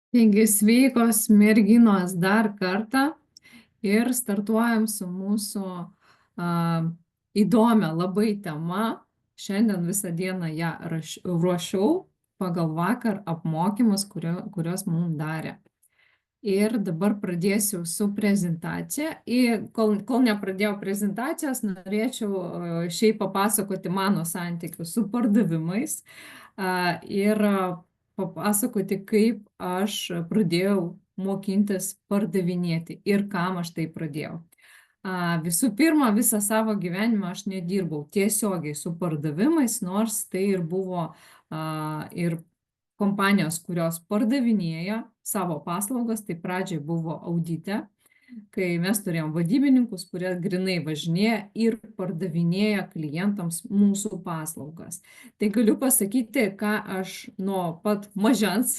Taigi sveikos merginos dar kartą ir startuojam su mūsų įdomia labai tema. Šiandien visą dieną ją ruošiau pagal vakar apmokymus, kurios mums darė. Ir dabar pradėsiu su prezentacija. Ir kol nepradėjau prezentacijos, norėčiau šiaip papasakoti mano santykius su pardavimais ir papasakoti, kaip aš pradėjau mokintis pardavinėti ir kam aš tai pradėjau. Visų pirma, visą savo gyvenimą aš nedirbau tiesiogiai su pardavimais, nors tai ir buvo ir kompanijos, kurios pardavinėja savo paslaugas, tai pradžiai buvo audite, kai mes turėjom vadybininkus, kurie grinai važinėja ir pardavinėja klientams mūsų paslaugas. Tai galiu pasakyti, ką aš nuo pat mažens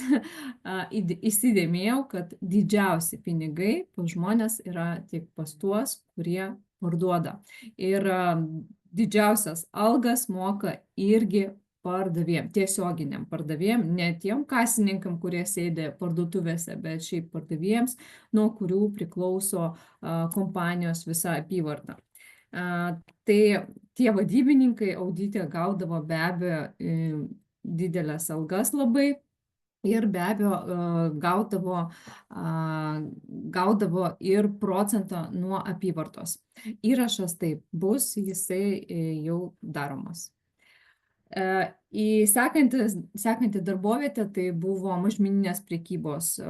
įsidėmėjau, kad didžiausi pinigai pas žmonės yra tik pas tuos, kurie parduoda. Ir didžiausias algas moka irgi pardavėjam, tiesioginiam pardavėjam, ne tiem kasininkam, kurie sėdi parduotuvėse, bet šiaip pardavėjams, nuo kurių priklauso kompanijos visa apyvarta. Tai tie vadybininkai audite gaudavo be abejo didelės algas labai ir be abejo gaudavo ir procentą nuo apyvartos. Įrašas taip bus, jisai jau daromas. Į sekanti darbovietė tai buvo mažmeninės prekybos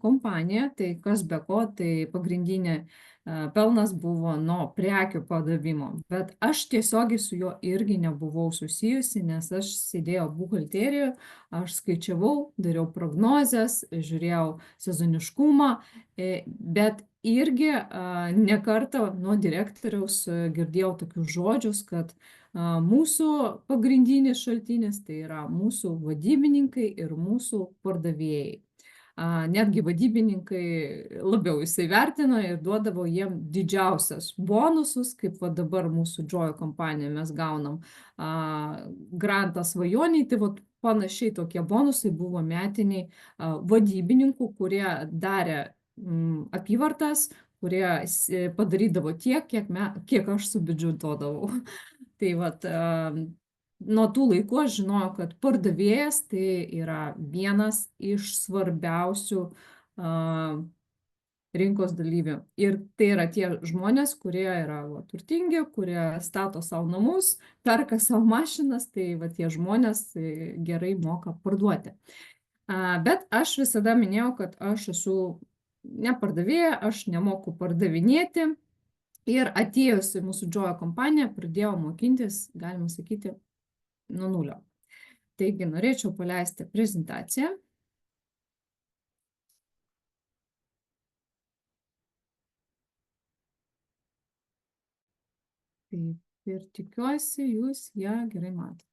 kompanija, tai kas be ko, tai pagrindinė pelnas buvo nuo prekių pardavimo, bet aš tiesiogiai su juo irgi nebuvau susijusi, nes aš sėdėjau buhalterijoje, aš skaičiavau, dariau prognozes, žiūrėjau sezoniškumą, bet irgi ne kartą nuo direktoriaus girdėjau tokius žodžius, kad mūsų pagrindinis šaltinis tai yra mūsų vadybininkai ir mūsų pardavėjai. Netgi vadybininkai labiau įsivertino ir duodavo jiem didžiausias bonusus, kaip va dabar mūsų Jojo kompanija mes gaunam grantą svajoniai, tai va panašiai tokie bonusai buvo metiniai vadybininkų, kurie darė apyvartas, kurie padarydavo tiek, kiek aš subiudžetuodavau. Tai vat, nuo tų laikų aš žinojau, kad pardavėjas tai yra vienas iš svarbiausių rinkos dalyvių. Ir tai yra tie žmonės, kurie yra turtingi, kurie stato savo namus, perka savo mašinas, tai va tie žmonės gerai moka parduoti. Bet aš visada minėjau, kad aš esu ne pardavėja, aš nemoku pardavinėti. Ir atėjus į mūsų Jojo kompaniją, pradėjau mokintis, galima sakyti, nuo nulio. Taigi, norėčiau paleisti prezentaciją. Taip, ir tikiuosi, jūs ją gerai matote.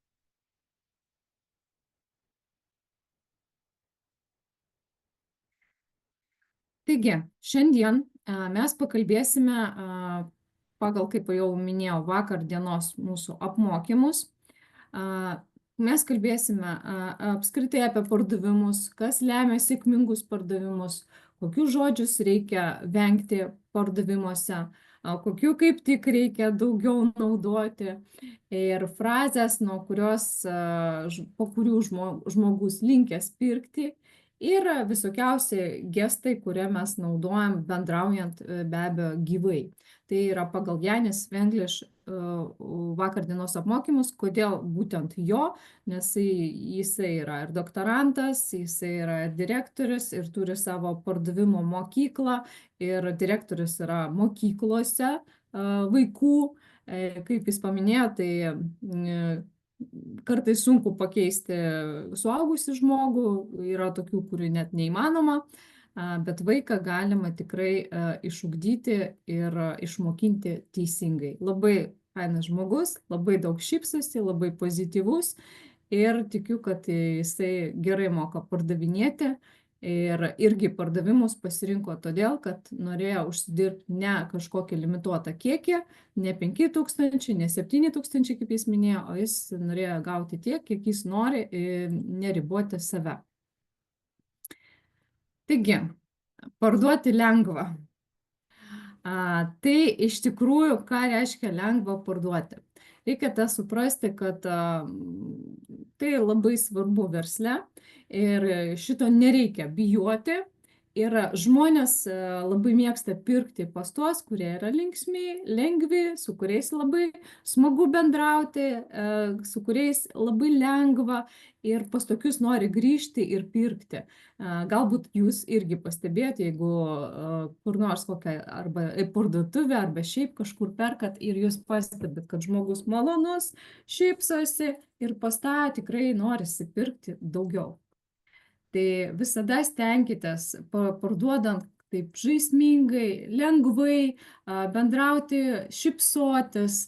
Taigi, šiandien mes pakalbėsime pagal, kaip jau minėjau, vakar dienos mūsų apmokymus. Mes kalbėsime apskritai apie pardavimus, kas lemia sėkmingus pardavimus, kokius žodžius reikia vengti pardavimuose, kokių kaip tik reikia daugiau naudoti ir frazės, nuo kurios, po kurių žmogus linkęs pirkti. Ir visokiausi gestai, kurie mes naudojam bendraujant be abejo gyvai. Tai yra pagal Janis Vengliš vakar dienos apmokymus, kodėl būtent jo, nes jisai yra ir doktorantas, jisai yra ir direktorius ir turi savo pardavimo mokyklą ir direktorius yra mokyklose vaikų. Kaip jis paminėjo, tai kartais sunku pakeisti suaugusį žmogų, yra tokių, kurių net neįmanoma, bet vaiką galima tikrai išugdyti ir išmokinti teisingai. Labai fainas žmogus, labai daug šypsosi, labai pozityvus ir tikiu, kad jisai gerai moka pardavinėti. Ir irgi pardavimus pasirinko todėl, kad norėjo užsidirbti ne kažkokį limituotą kiekį, ne 5000, ne 7000, kaip jis minėjo, o jis norėjo gauti tiek, kiek jis nori, neriboti save. Taigi, parduoti lengva. Tai iš tikrųjų, ką reiškia lengva parduoti? Reikia tą suprasti, kad tai labai svarbu versle ir šito nereikia bijoti. Ir žmonės labai mėgsta pirkti pas tuos, kurie yra linksmi, lengvi, su kuriais labai smagu bendrauti, su kuriais labai lengva ir pas tokius nori grįžti ir pirkti. Galbūt jūs irgi pastebėjote, jeigu kur nors kokią arba parduotuvę, arba šiaip kažkur perkat ir jūs pastebit, kad žmogus malonus, šypsosi ir pas tą tikrai norisi pirkti daugiau. Tai visada stenkitės parduodant taip žaismingai, lengvai, bendrauti, šypsotis,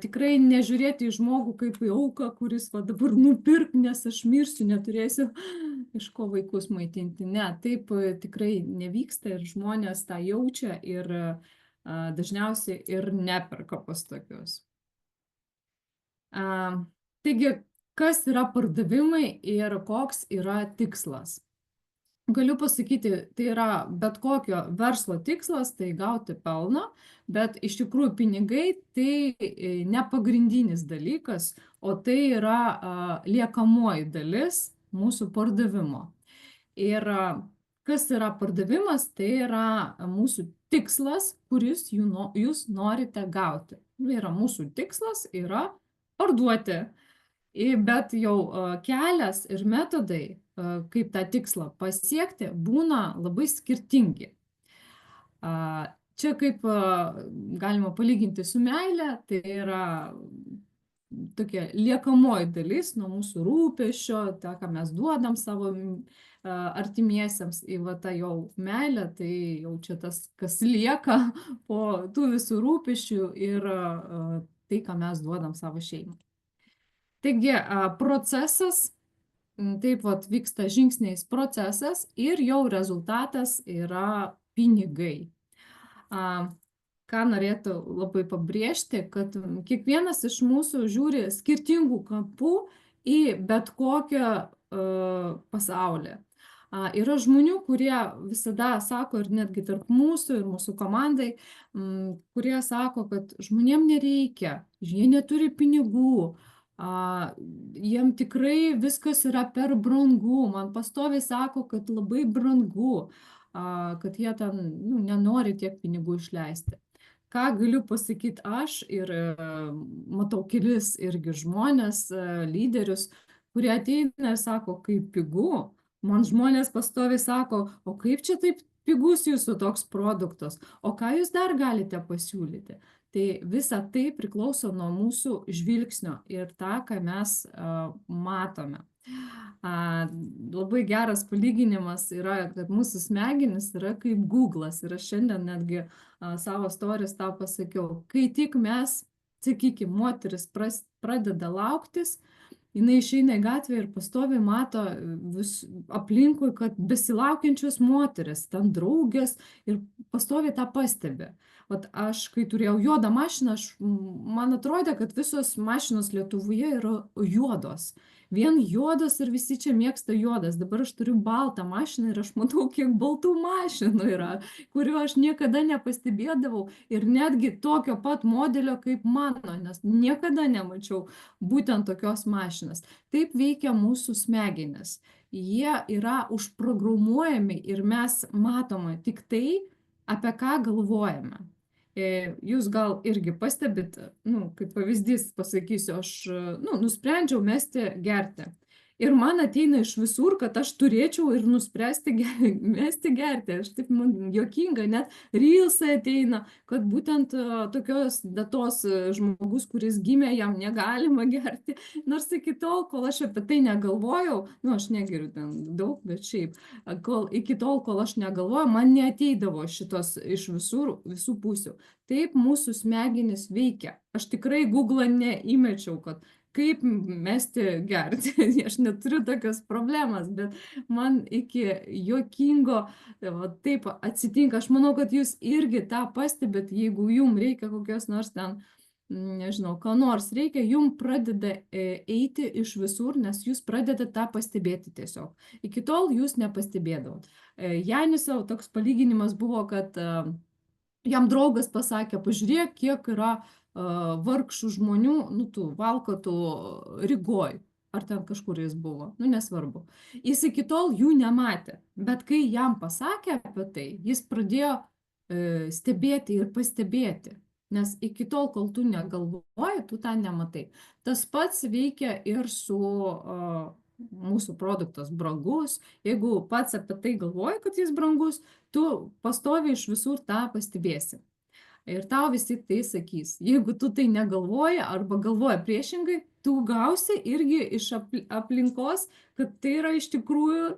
tikrai nežiūrėti į žmogų kaip į auką, kuris va dabar nupirk, nes aš mirsiu, neturėsiu iš ko vaikus maitinti. Ne, taip tikrai nevyksta ir žmonės tą jaučia ir dažniausiai ir neperka pas tokius. Taigi, kas yra pardavimai ir koks yra tikslas? Galiu pasakyti, tai yra bet kokio verslo tikslas, tai gauti pelną, bet iš tikrųjų pinigai tai ne pagrindinis dalykas, o tai yra liekamoji dalis mūsų pardavimo. Ir kas yra pardavimas, tai yra mūsų tikslas, kuris jūs norite gauti. Ir mūsų tikslas yra parduoti. Bet jau kelias ir metodai, kaip tą tikslą pasiekti, būna labai skirtingi. Čia kaip galima palyginti su meile, tai yra tokia liekamoji dalis nuo mūsų rūpesčio, tą, ką mes duodam savo artimiesiems, į va tą jau meilę, tai jau čia tas, kas lieka po tų visų rūpesčių ir tai, ką mes duodam savo šeimai. Taigi, procesas, taip vat vyksta žingsniais procesas ir jau rezultatas yra pinigai. Ką norėtų labai pabrėžti, kad kiekvienas iš mūsų žiūri skirtingų kampų į bet kokią pasaulį. Yra žmonių, kurie visada sako, ir netgi tarp mūsų ir mūsų komandai, kurie sako, kad žmonėm nereikia, jie neturi pinigų, jiem tikrai viskas yra per brangu, man pastoviai sako, kad labai brangu, kad jie ten nenori tiek pinigų išleisti. Ką galiu pasakyti aš ir matau kelis irgi žmonės, lyderius, kurie ateina ir sako, kaip pigu. Man žmonės pastoviai sako, o kaip čia taip pigus jūsų toks produktas, o ką jūs dar galite pasiūlyti? Tai visa tai priklauso nuo mūsų žvilgsnio ir tą, ką mes matome. Labai geras palyginimas yra, kad mūsų smegenys yra kaip Google'as ir aš šiandien netgi savo stories tau pasakiau, kai tik mes, sakykime, moteris pradeda lauktis, jinai išeina į gatvę ir pastoviai mato aplinkui, kad besilaukiančios moteris, ten draugės ir pastoviai tą pastebi. Vat aš, kai turėjau juodą mašiną, man atrodė, kad visos mašinos Lietuvoje yra juodos. Vien juodos ir visi čia mėgsta juodas. Dabar aš turiu baltą mašiną ir aš matau, kiek baltų mašinų yra, kuriuo aš niekada nepastebėdavau ir netgi tokio pat modelio kaip mano, nes niekada nemačiau būtent tokios mašinos. Taip veikia mūsų smegenys. Jie yra užprogramuojami ir mes matome tik tai, apie ką galvojame. Jūs gal irgi pastebit, kaip pavyzdys pasakysiu, aš nusprendžiau mesti gerti. Ir man ateina iš visur, kad aš turėčiau ir nuspręsti mesti gerti. Aš taip man juokinga, net reelsai ateina, kad būtent tokios datos žmogus, kuris gimė, jam negalima gerti. Nors iki tol, kol aš apie tai negalvojau, aš negeriu ten daug, bet šiaip, iki tol, kol aš negalvojau, man neateidavo šitos iš visų pusių. Taip mūsų smegenys veikia. Aš tikrai Google neįmečiau, kad kaip mesti gerti. Aš neturiu tokios problemas, bet man iki juokingo taip atsitinka. Aš manau, kad jūs irgi tą pastebit, jeigu jums reikia kokios nors ten nežinau, ką nors reikia, jum pradeda eiti iš visur, nes jūs pradedat tą pastebėti tiesiog. Iki tol jūs nepastebėdavot. Janiso toks palyginimas buvo, kad jam draugas pasakė, pažiūrėk, kiek yra vargšų žmonių, nu tų valkatų Rygoj, ar ten kažkur jis buvo, nu nesvarbu. Jis iki tol jų nematė, bet kai jam pasakė apie tai, jis pradėjo stebėti ir pastebėti, nes iki tol, kol tu negalvoji, tu tą nematai. Tas pats veikia ir su mūsų produktas brangus. Jeigu pats apie tai galvoji, kad jis brangus, tu pastoviai iš visur tą pastebėsi. Ir tau visi tai sakys. Jeigu tu tai negalvoji arba galvoji priešingai, tu gausi irgi iš aplinkos, kad tai yra iš tikrųjų,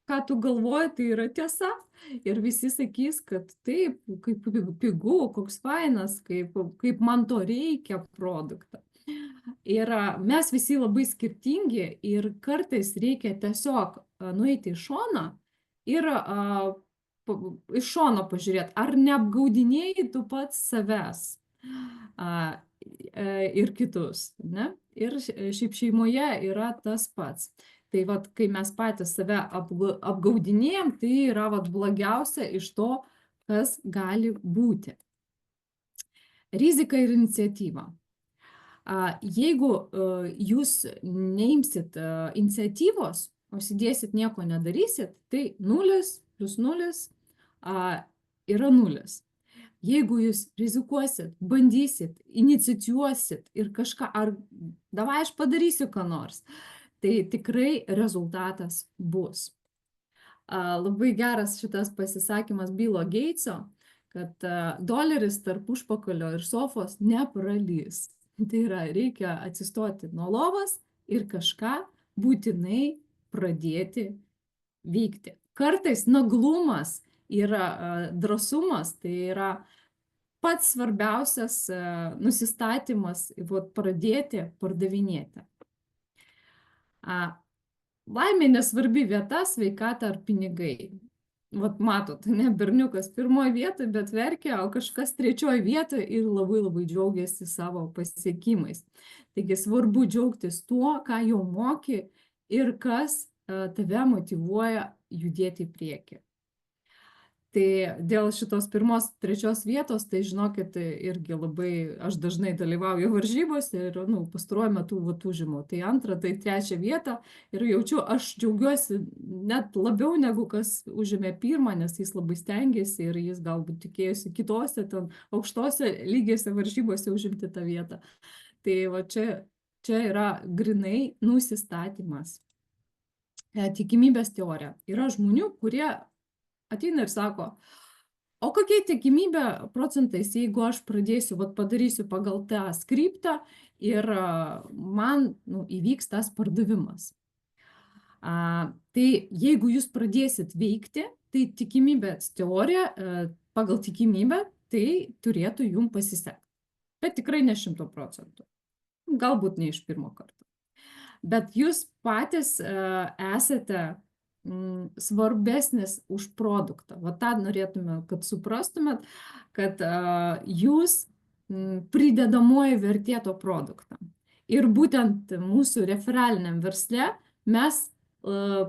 ką tu galvoji, tai yra tiesa. Ir visi sakys, kad taip, kaip pigu, koks fainas, kaip man to reikia produktą. Ir mes visi labai skirtingi ir kartais reikia tiesiog nueiti į šoną ir iš šono pažiūrėti, ar neapgaudinėjai tu pats savęs ir kitus, ne? Ir šiaip šeimoje yra tas pats. Tai vat, kai mes patys save apgaudinėjom, tai yra vat blogiausia iš to, kas gali būti. Rizika ir iniciatyva. Jeigu jūs neimsit iniciatyvos, o sėdėsit nieko nedarysit, tai 0 + 0 yra 0. Jeigu jūs rizikuosit, bandysit, inicijuosit ir kažką, ar davai aš padarysiu ką nors, tai tikrai rezultatas bus. Labai geras šitas pasisakymas Bilo Geitso, kad doleris tarp užpakalio ir sofos nepralys. Tai yra, reikia atsistoti nuo lovos ir kažką būtinai pradėti veikti. Kartais naglumas yra drąsumas, tai yra pats svarbiausias nusistatymas pradėti pardavinėti. Laimė nesvarbi vieta, sveikata ar pinigai. Vat matot, ne berniukas pirmoje vietoje, bet verkia, o kažkas trečioje vietoje ir labai labai džiaugiasi savo pasiekimais. Taigi svarbu džiaugtis tuo, ką jau moki ir kas tave motyvuoja judėti į priekį. Tai dėl šitos pirmos, trečios vietos, tai žinokit, irgi labai, aš dažnai dalyvauju varžybose ir, pastaruoju metu užimu. Tai 2, tai 3 vietą ir jaučiu, aš džiaugiuosi net labiau negu kas užėmė 1, nes jis labai stengiasi ir jis galbūt tikėjosi kitose, ten aukštose lygiose varžybose užimti tą vietą. Tai va čia yra grinai nusistatymas. Tikimybės teorija. Yra žmonių, kurie ateina ir sako, o kokia tikimybė procentais, jeigu aš pradėsiu, padarysiu pagal tą skriptą ir man įvyks tas pardavimas. Tai jeigu jūs pradėsit veikti, tai tikimybės teorija pagal tikimybę tai turėtų jums pasisekti. Bet tikrai ne 100%. Galbūt ne iš pirmo karto. Bet jūs patys esate svarbesnis už produktą. Va tą norėtume, kad suprastumėt, kad jūs pridedamoji vertė to produktą. Ir būtent mūsų referaliniam versle mes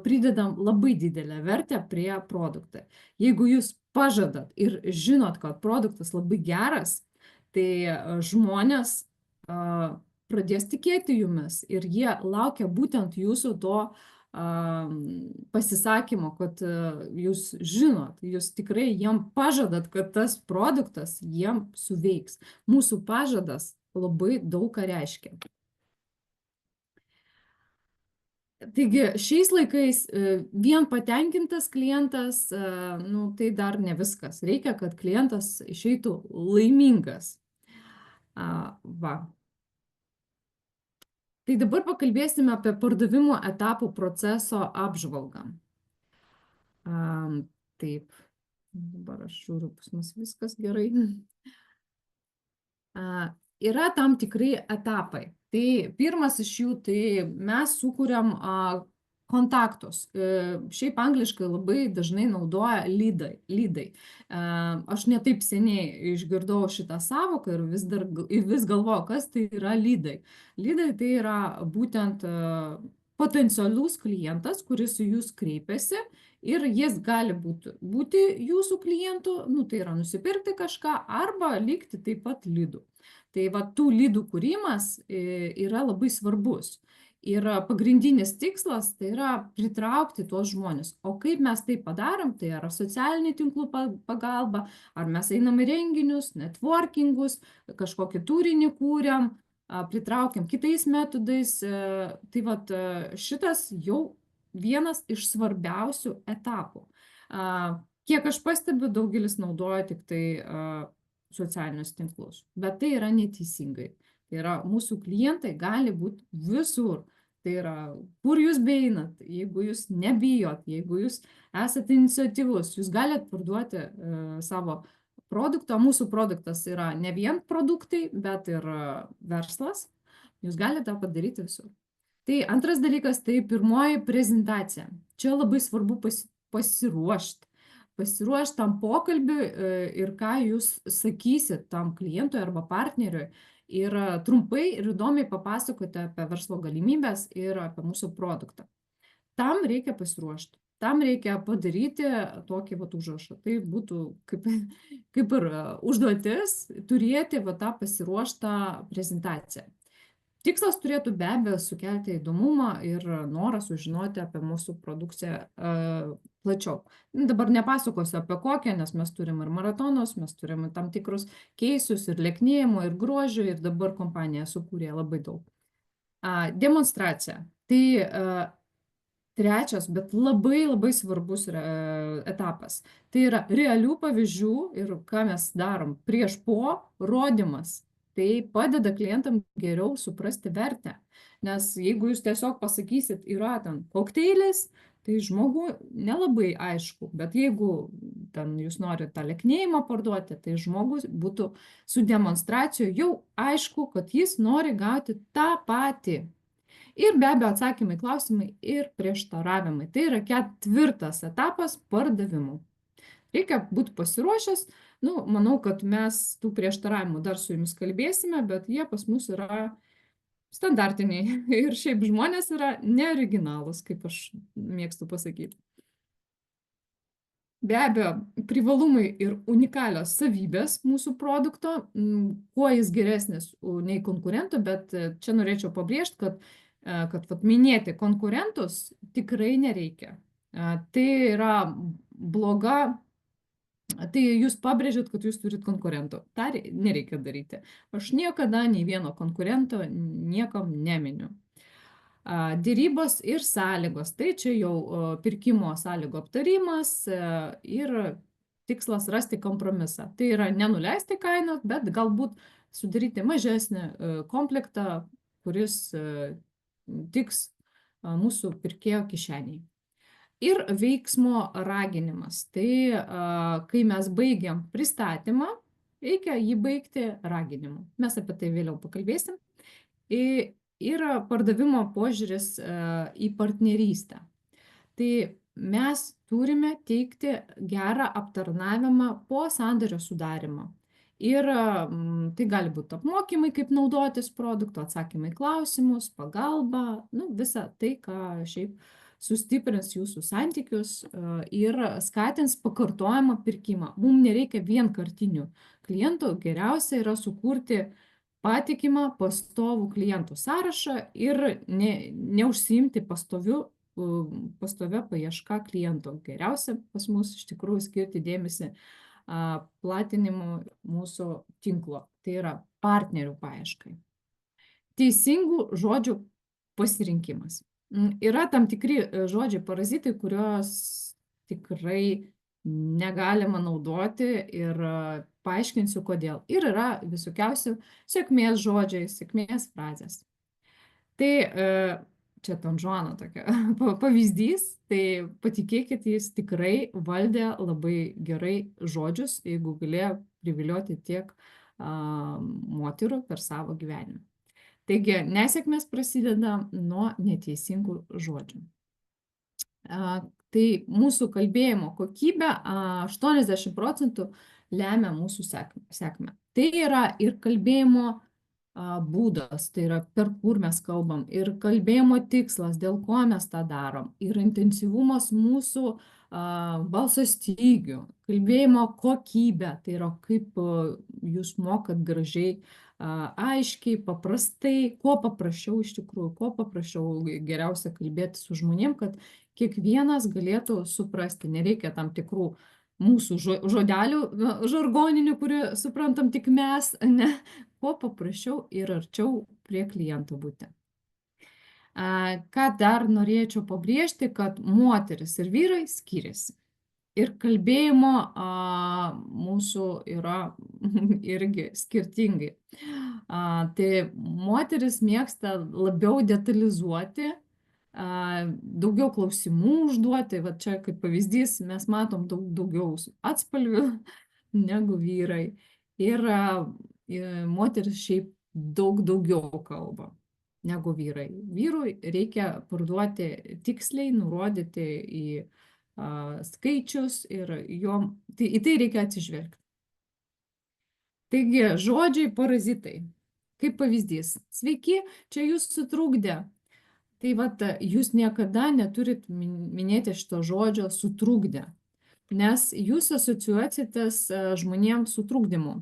pridedam labai didelę vertę prie produktą. Jeigu jūs pažadat ir žinot, kad produktas labai geras, tai žmonės pradės tikėti jumis ir jie laukia būtent jūsų to pasisakymo, kad jūs žinot, jūs tikrai jiem pažadat, kad tas produktas jiem suveiks. Mūsų pažadas labai daug ką reiškia. Taigi šiais laikais vien patenkintas klientas, tai dar ne viskas. Reikia, kad klientas išeitų laimingas. Va. Tai dabar pakalbėsime apie pardavimo etapų proceso apžvalgą. Taip, dabar aš žiūriu, pas mus viskas gerai. Yra tam tikrai etapai. Tai pirmas iš jų, tai mes sukuriam kontaktus. Šiaip angliškai labai dažnai naudoja lydai. Aš netaip seniai išgirdau šitą savoką ir vis galvoju, kas tai yra lydai. Lydai tai yra būtent potencialus klientas, kuris į jūs kreipiasi ir jis gali būti jūsų klientu, nu, tai yra nusipirkti kažką arba likti taip pat lydų. Tai va tų lydų kūrimas yra labai svarbus. Ir pagrindinis tikslas tai yra pritraukti tuos žmones. O kaip mes tai padarom, tai yra socialinių tinklų pagalba, ar mes einam į renginius, networkingus, kažkokį turinį kūriam, pritraukiam kitais metodais. Tai vat šitas jau vienas iš svarbiausių etapų. Kiek aš pastebiu, daugelis naudoja tik tai socialinius tinklus, bet tai yra neteisingai. Tai yra, mūsų klientai gali būti visur. Tai yra, kur jūs beeinat, jeigu jūs nebijot, jeigu jūs esate iniciatyvus, jūs galite parduoti savo produktą. Mūsų produktas yra ne vien produktai, bet ir verslas. Jūs galite tą padaryti visur. Tai antras dalykas, tai pirmoji prezentacija. Čia labai svarbu pasiruošti. Pasiruošti tam pokalbiui ir ką jūs sakysit tam klientui arba partneriui. Ir trumpai ir įdomiai papasakoti apie verslo galimybės ir apie mūsų produktą. Tam reikia pasiruošti. Tam reikia padaryti tokį užrašą. Tai būtų kaip ir užduotis turėti tą pasiruoštą prezentaciją. Tikslas turėtų be abejo sukelti įdomumą ir norą sužinoti apie mūsų produkciją plačiau. Dabar nepasakosiu apie kokią, nes mes turim ir maratonus, mes turim tam tikrus keisus ir lėknėjimo, ir grožio, ir dabar kompanija sukūrė labai daug. Demonstracija. Tai trečias, bet labai svarbus etapas. Tai yra realių pavyzdžių ir ką mes darom prieš rodymas. Tai padeda klientam geriau suprasti vertę. Nes jeigu jūs tiesiog pasakysit, yra ten kokteilis, tai žmogui nelabai aišku. Bet jeigu ten jūs norite tą lėknėjimą parduoti, tai žmogus būtų su demonstracijų jau aišku, kad jis nori gauti tą patį. Ir be abejo atsakymai, klausimai ir prieštaravimai. Tai yra ketvirtas etapas pardavimų. Reikia būti pasiruošęs. Manau, kad mes tų prieštaravimų dar su jumis kalbėsime, bet jie pas mus yra standartiniai. Ir šiaip žmonės yra neoriginalūs, kaip aš mėgstu pasakyti. Be abejo, privalumai ir unikalios savybės mūsų produkto, kuo jis geresnis nei konkurentų, bet čia norėčiau pabrėžti, kad minėti konkurentus tikrai nereikia. Tai yra bloga. Tai jūs pabrėžėt, kad jūs turit konkurentų. Tai nereikia daryti. Aš niekada nei vieno konkurento niekam neminiu. Dėrybos ir sąlygos. Tai čia jau pirkimo sąlygų aptarimas ir tikslas rasti kompromisą. Tai yra nenuleisti kainą, bet galbūt sudaryti mažesnį komplektą, kuris tiks mūsų pirkėjo kišeniai. Ir veiksmo raginimas. Tai kai mes baigiam pristatymą, reikia jį baigti raginimu. Mes apie tai vėliau pakalbėsim. Ir pardavimo požiūris į partnerystę. Tai mes turime teikti gerą aptarnavimą po sandorio sudarimo. Ir tai gali būti apmokymai, kaip naudotis produktu, atsakymai klausimus, pagalba, visa tai, ką šiaip sustiprins jūsų santykius ir skatins pakartojamą pirkimą. Mums nereikia vienkartinių klientų, geriausia yra sukurti patikimą pastovų klientų sąrašą ir neužsiimti pastovia paieška klientų. Geriausia pas mus iš tikrųjų skirti dėmesį platinimu mūsų tinklo, tai yra partnerių paieškai. Teisingų žodžių pasirinkimas. Yra tam tikri žodžiai parazitai, kuriuos tikrai negalima naudoti ir paaiškinsiu kodėl. Ir yra visokiausių sėkmės žodžiai, sėkmės frazės. Tai čia Donžuano tokia pavyzdys, tai patikėkit, jis tikrai valdė labai gerai žodžius, jeigu galėjo privilioti tiek moterų per savo gyvenimą. Taigi, nesėkmės prasideda nuo neteisingų žodžių. Tai mūsų kalbėjimo kokybę 80% lemia mūsų sėkmę. Tai yra ir kalbėjimo būdas, tai yra per kur mes kalbam, ir kalbėjimo tikslas, dėl ko mes tą darom, ir intensyvumas mūsų balso stygių, kalbėjimo kokybė, tai yra kaip jūs mokat gražiai, aiškiai, paprastai, kuo paprasčiau iš tikrųjų, kuo paprasčiau geriausia kalbėti su žmonėm, kad kiekvienas galėtų suprasti, nereikia tam tikrų mūsų žodelių žargoninių, kurių suprantam tik mes, ne, kuo paprasčiau ir arčiau prie kliento būti. Ką dar norėčiau pabrėžti, kad moteris ir vyrai skiriasi. Ir kalbėjimo mūsų yra irgi skirtingai. Tai moteris mėgsta labiau detalizuoti, daugiau klausimų užduoti. Va čia kaip pavyzdys mes matom daugiau atspalvių negu vyrai. Ir moteris šiaip daugiau kalba negu vyrai. Vyrui reikia parduoti tiksliai, nurodyti į skaičius ir į tai reikia atsižvelgti. Taigi, žodžiai parazitai. Kaip pavyzdys. Sveiki, čia jūs sutrukdė. Tai vat, jūs niekada neturit minėti šito žodžio sutrukdė, nes jūs asociuositės žmonėms su trukdymu.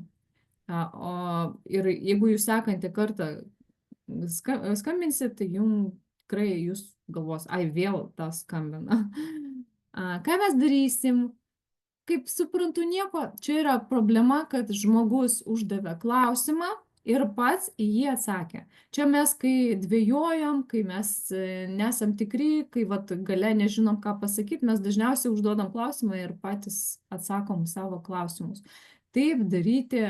Ir jeigu jūs sekantį kartą skambinsit, tai jums tikrai jūs galvos, ai vėl tas skambina. Ką mes darysim? Kaip suprantu, nieko. Čia yra problema, kad žmogus uždavė klausimą ir pats į jį atsakė. Čia mes, kai dvejojam, kai mes nesam tikri, kai vat, gale nežinom, ką pasakyti, mes dažniausiai užduodam klausimą ir patys atsakom savo klausimus. Taip daryti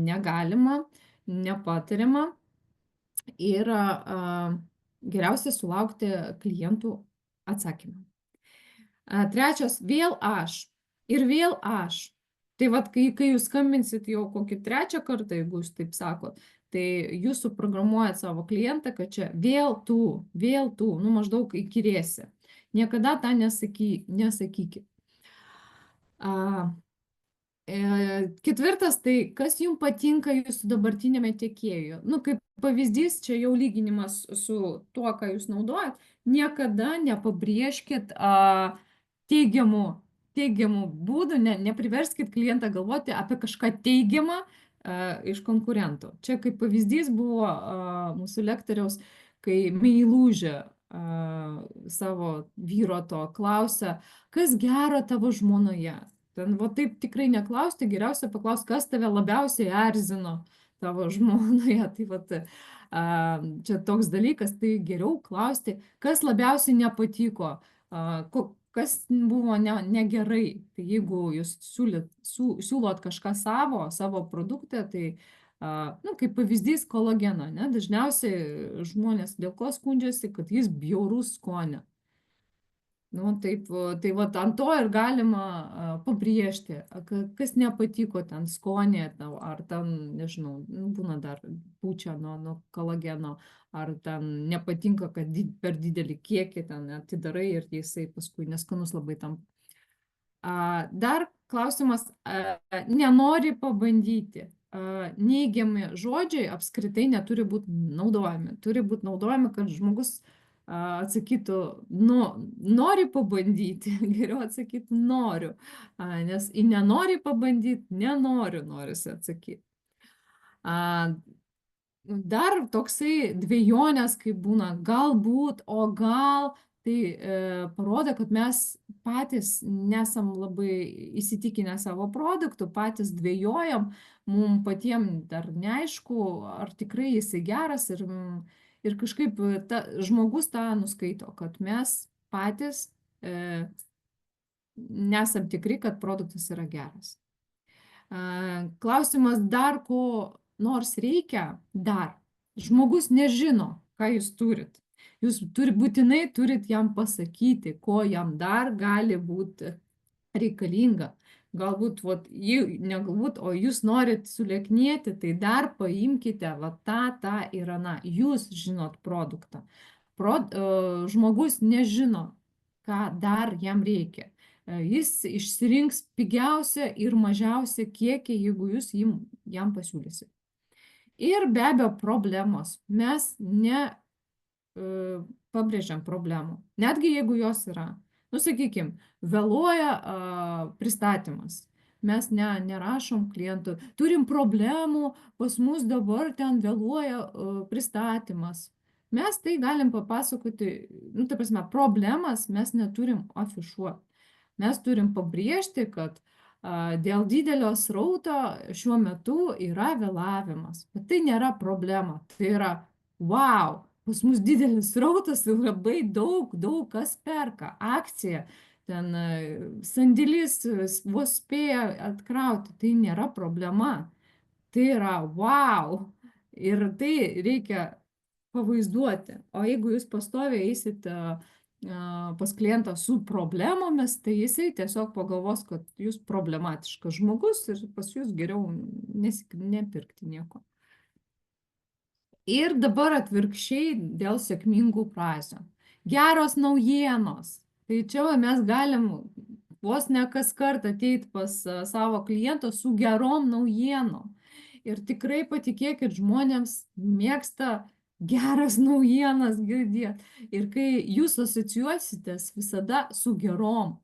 negalima, nepatariama ir geriausia sulaukti klientų atsakymą. Trečias, vėl aš. Ir vėl aš. Tai vat, kai jūs skambinsit jau kokį trečią kartą, jeigu jūs taip sakot, tai jūs suprogramuojat savo klientą, kad čia vėl tu, nu maždaug įkyrėsi. Niekada tą nesakykit. Ketvirtas, tai kas jums patinka jūsų dabartinėme tiekėjuje. Nu, kaip pavyzdys, čia jau lyginimas su tuo, ką jūs naudojat, niekada nepabrėžkit teigiamų būdų, nepriverskit klientą galvoti apie kažką teigiamą iš konkurentų. Čia kaip pavyzdys buvo mūsų lektoriaus, kai meilužė savo vyro to klausia, kas gero tavo žmonoje. Ten va taip tikrai neklausti, geriausia paklausti, kas tave labiausiai erzino tavo žmonoje. Tai va, čia toks dalykas, tai geriau klausti, kas labiausiai nepatiko, kas buvo negerai. Tai jeigu jūs siūlot kažką savo produktą, tai, nu, kaip pavyzdys kolageno, ne? Dažniausiai žmonės dėl ko skundžiasi, kad jis bjaurus skonio. Nu, taip, tai va, ant to ir galima pabrėžti, kas nepatiko ten skonė, ar ten, nežinau, būna dar pučia nuo kolageno, ar ten nepatinka, kad per didelį kiekį ten atidarai ir jisai paskui neskanus labai tam. Dar klausimas, nenori pabandyti. Neigiami žodžiai apskritai neturi būti naudojami. Turi būti naudojami, kad žmogus atsakytų, nori pabandyti, geriau atsakyti noriu, nes į nenori pabandyti, nenoriu norisi atsakyti. Dar toksai dvejonės, kaip būna galbūt, o gal, tai parodo, kad mes patys nesam labai įsitikinę savo produktų, patys dvejojam, mums patiems dar neaišku, ar tikrai jisai geras ir kažkaip žmogus tą nuskaito, kad mes patys nesam tikri, kad produktas yra geras. Klausimas dar ko nors reikia, dar. Žmogus nežino, ką jūs turit. Jūs būtinai turit jam pasakyti, ko jam dar gali būti reikalinga. Galbūt, ne galbūt, o jūs norit sulieknėti, tai dar paimkite tą ir aną. Jūs žinot produktą. Žmogus nežino ką dar jam reikia. Jis išsirinks pigiausią ir mažiausią kiekį, jeigu jūs jam pasiūlysit. Ir be abejo problemos. Mes pabrėžiam problemų, netgi jeigu jos yra. Nu, sakykime, vėluoja pristatymas. Mes nerašom klientų, turim problemų, pas mus dabar ten vėluoja pristatymas. Mes tai galim papasakoti, nu, ta prasme, problemas mes neturim afišuoti. Mes turim pabrėžti, kad dėl didelio srauto šiuo metu yra vėlavimas. Bet tai nėra problema, tai yra wow, pas mus didelis srautas ir labai daug kas perka. Akcija, ten sandėlis vos spėja atkrauti, tai nėra problema. Tai yra wow. Ir tai reikia pavaizduoti. O jeigu jūs pastoviai eisit pas klientą su problemomis, tai jisai tiesiog pagalvos, kad jūs problematiškas žmogus ir pas jūs geriau nepirkti nieko. Ir dabar atvirkščiai dėl sėkmingų frazių. Geros naujienos. Tai čia mes galim vos ne kas kartą ateiti pas savo klientą su gerom naujienom. Ir tikrai patikėkit, žmonėms mėgsta geras naujienas girdėti. Ir kai jūs asocijuositės visada su gerom,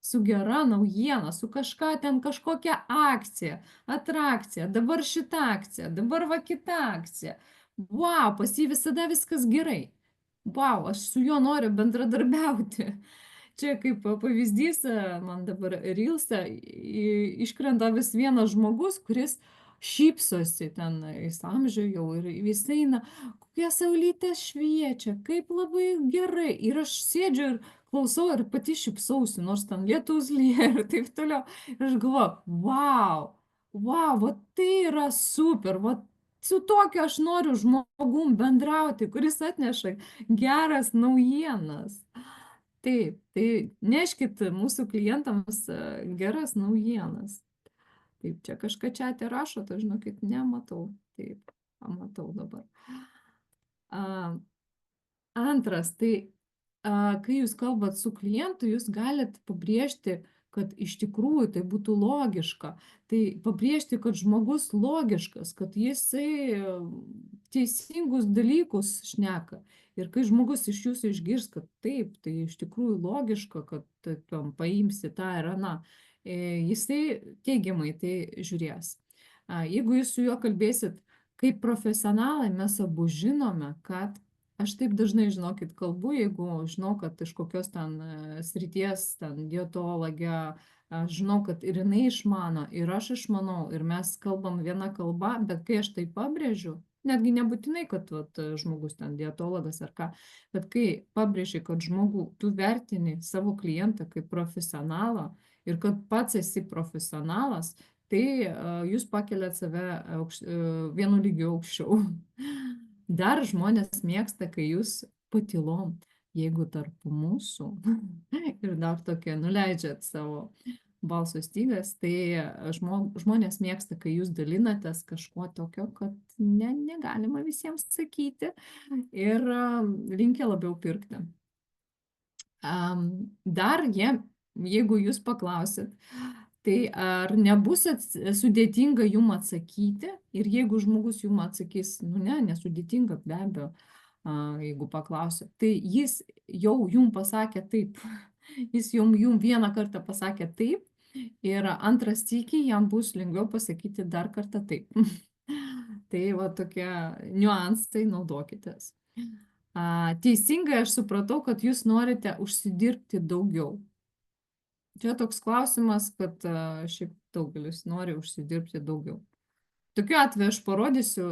su gera naujiena, su kažkokia akcija, atrakcija, dabar šita akcija, dabar va kita akcija. Wow, pas jį visada viskas gerai. Wow, aš su juo noriu bendradarbiauti. Čia kaip pavyzdys, man dabar Reels'e iškrenta vis vienas žmogus, kuris šypsosi ten, jis amžiuje jau ir vis eina, kokia saulytė šviečia, kaip labai gerai. Ir aš sėdžiu ir klausau ir pati šypsausi, nors ten lietus lyja ir taip toliau. Ir aš galvoju, wow, va tai yra super, va su tokiu aš noriu žmogum bendrauti, kuris atneša geras naujienas. Taip, tai neškit mūsų klientams geras naujienas. Taip, čia kažką čia rašo, tai žinokit, nematau. Taip, matau dabar. Antras, tai kai jūs kalbat su klientu, jūs galit pabrėžti, kad iš tikrųjų tai būtų logiška. Tai pabrėžti, kad žmogus logiškas, kad jisai teisingus dalykus šneka. Ir kai žmogus iš jūsų išgirs, kad taip, tai iš tikrųjų logiška, kad paimsi tą ir aną, jisai teigiamai tai žiūrės. Jeigu jūs su juo kalbėsit kaip profesionalai, mes abu žinome, kad aš taip dažnai, žinokit, kalbu, jeigu žinau, kad iš kokios ten srities, ten dietologė, aš žinau, kad ir jinai išmano, ir aš išmanau, ir mes kalbam viena kalba, bet kai aš tai pabrėžiu, netgi nebūtinai, kad žmogus ten dietologas ar ką, bet kai pabrėži, kad žmogų, tu vertini savo klientą kaip profesionalą ir kad pats esi profesionalas, tai jūs pakeliat save vienu lygiu aukščiau. Dar žmonės mėgsta, kai jūs patylom, jeigu tarp mūsų ir dar tokia nuleidžiat savo balso stygas, tai žmonės mėgsta, kai jūs dalinatės kažkuo tokio, kad negalima visiems sakyti ir linkia labiau pirkti. Dar jeigu jūs paklausit, tai ar nebus sudėtinga jum atsakyti? Ir jeigu žmogus jum atsakys, nu ne, nesudėtinga, be abejo, jeigu paklausia, tai jis jau jum pasakė taip. Jis jum vieną kartą pasakė taip ir antras sykį jam bus lengviau pasakyti dar kartą taip. Tai va tokie niuansai, naudokitės. Teisingai aš supratau, kad jūs norite užsidirbti daugiau. Čia toks klausimas, kad šiaip daugelis nori užsidirbti daugiau. Tokiu atveju aš parodysiu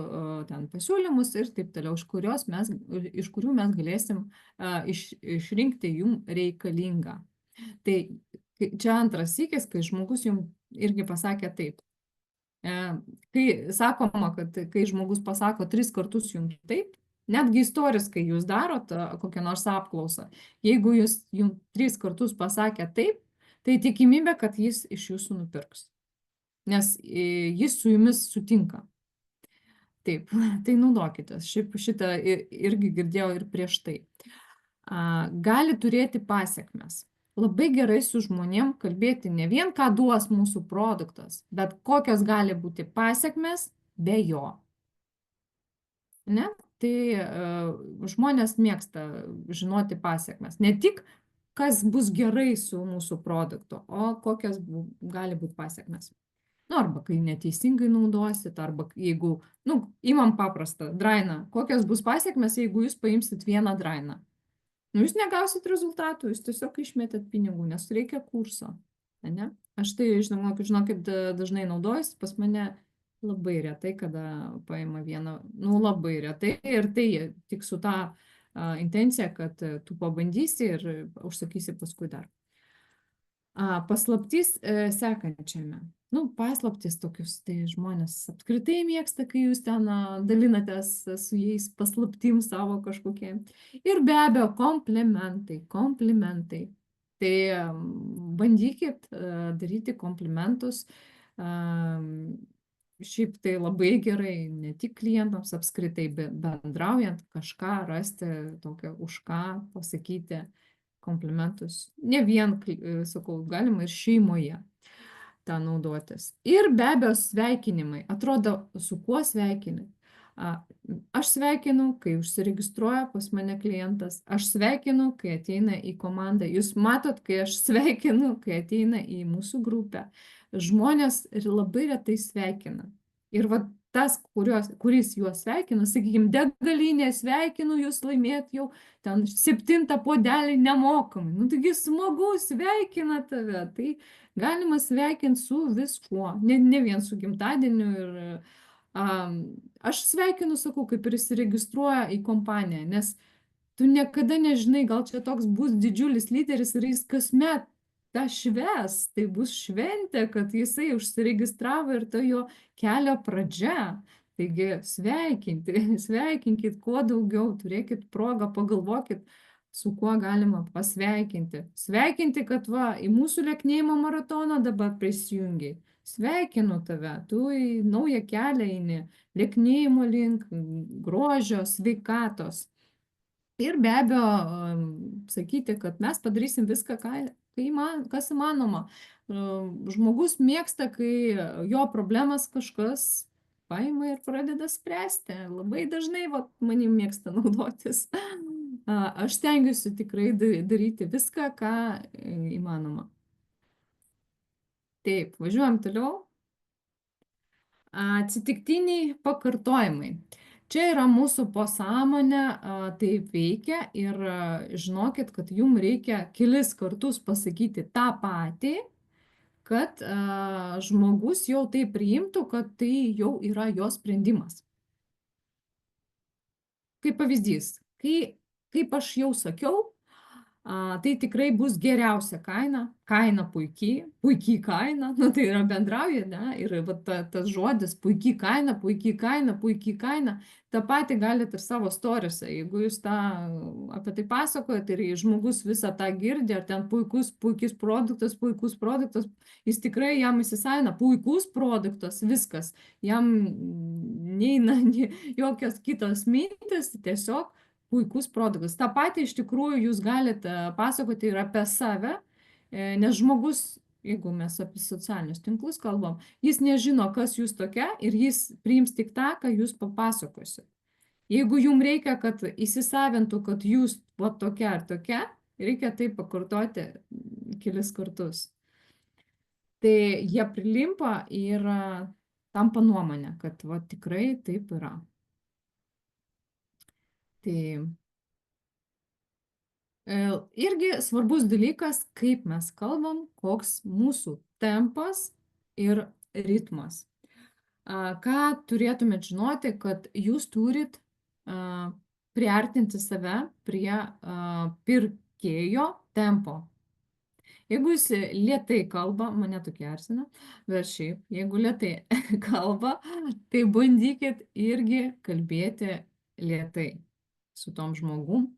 ten pasiūlymus ir taip toliau, iš kurių mes galėsim išrinkti jum reikalingą. Tai čia antras sykis, kai žmogus jum irgi pasakė taip. Kai sakoma, kad kai žmogus pasako 3 kartus jum taip, netgi istorijos, kai jūs darot kokią nors apklausą, jeigu jum 3 kartus pasakė taip, tai tikimybė, kad jis iš jūsų nupirks. Nes jis su jumis sutinka. Taip, tai naudokitės. Šiaip šitą irgi girdėjau ir prieš tai. gali turėti pasekmes. Labai gerai su žmonėm kalbėti ne vien, ką duos mūsų produktas, bet kokios gali būti pasekmes be jo. Ne? Tai žmonės mėgsta žinoti pasekmes. Ne tik, kas bus gerai su mūsų produktu, o kokios gali būti pasekmes. Nu, arba kai neteisingai naudosit, arba jeigu, nu, imam paprastą drainą, kokios bus pasekmes, jeigu jūs paimsit vieną drainą. Nu, jūs negausit rezultatų, jūs tiesiog išmetėt pinigų, nes reikia kurso. Ne? Aš tai, žinokit, dažnai naudojuosi, pas mane labai retai, kada paima vieną, nu, labai retai, ir tai tik su ta intencija, kad tu pabandysi ir užsakysi paskui dar. Paslaptys sekančiame. Nu, paslaptys tokius, tai žmonės apskritai mėgsta, kai jūs ten dalinatės su jais paslaptim savo kažkokie. Ir be abejo, komplimentai. Tai bandykit daryti komplimentus. Šiaip tai labai gerai, ne tik klientams apskritai, bendraujant kažką rasti, tokio už ką pasakyti komplimentus. Ne vien, sakau, galima ir šeimoje tą naudotis. Ir be abejo sveikinimai. Atrodo, su kuo sveikini? Aš sveikinu, kai užsiregistruoja pas mane klientas. Aš sveikinu, kai ateina į komandą. Jūs matot, kai aš sveikinu, kai ateina į mūsų grupę. Žmonės labai retai sveikina. Ir va tas, kuris juos sveikina, sakykime, degalinė sveikinu, jūs laimėt jau ten 7 puodelį nemokamai. Nu, taigi smagu, sveikina tave. Tai galima sveikinti su viskuo, ne vien su gimtadieniu. Ir aš sveikinu, sakau, kaip ir įsiregistruoja į kompaniją, nes tu niekada nežinai, gal čia toks bus didžiulis lyderis ir jis kasmet tą švęs, tai bus šventė, kad jisai užsiregistravo ir tai jo kelio pradžia. Taigi sveikinkit kuo daugiau, turėkit progą, pagalvokit, su kuo galima pasveikinti. Sveikinti, kad va, į mūsų lieknėjimo maratoną dabar prisijungiai. Sveikinu tave, tu į naują kelią eini, lieknėjimo link, grožio, sveikatos. Ir be abejo, sakyti, kad mes padarysim viską, kas įmanoma. Žmogus mėgsta, kai jo problemas kažkas paima ir pradeda spręsti. Labai dažnai manim mėgsta naudotis. Aš stengiuosi tikrai daryti viską, ką įmanoma. Taip, važiuojam toliau. Atsitiktiniai pakartojimai. Čia yra mūsų pasąmonė, taip veikia ir žinokit, kad jums reikia kelis kartus pasakyti tą patį, kad žmogus jau tai priimtų, kad tai jau yra jo sprendimas. Kaip pavyzdys, kaip aš jau sakiau, tai tikrai bus geriausia kaina puikiai kaina, nu tai yra bendrauja, ne, ir tas žodis puikiai kaina, tą patį galite ir savo storiuose, jeigu jūs apie tai pasakojat ir žmogus visą tą girdi, ar ten puikus produktas, jis tikrai jam įsisavina, puikus produktas, viskas, jam neina jokios kitos mintis, tiesiog puikus produktas. Ta patį iš tikrųjų jūs galite pasakoti ir apie save, nes žmogus, jeigu mes apie socialinius tinklus kalbam, jis nežino, kas jūs tokia ir jis priims tik tą, ką jūs papasakosit. Jeigu jums reikia, kad įsisavintų, kad jūs tokia ar tokia, reikia tai pakartoti kelis kartus. Tai jie prilimpa ir tampa nuomonė, kad tikrai taip yra. Tai irgi svarbus dalykas, kaip mes kalbam, koks mūsų tempas ir ritmas. Ką turėtumėt žinoti, kad jūs turit priartinti save prie pirkėjo tempo. Jeigu jis lėtai kalba, mane tokie erzina, bet šiaip, jeigu lėtai kalba, tai bandykit irgi kalbėti lėtai su tom žmogum.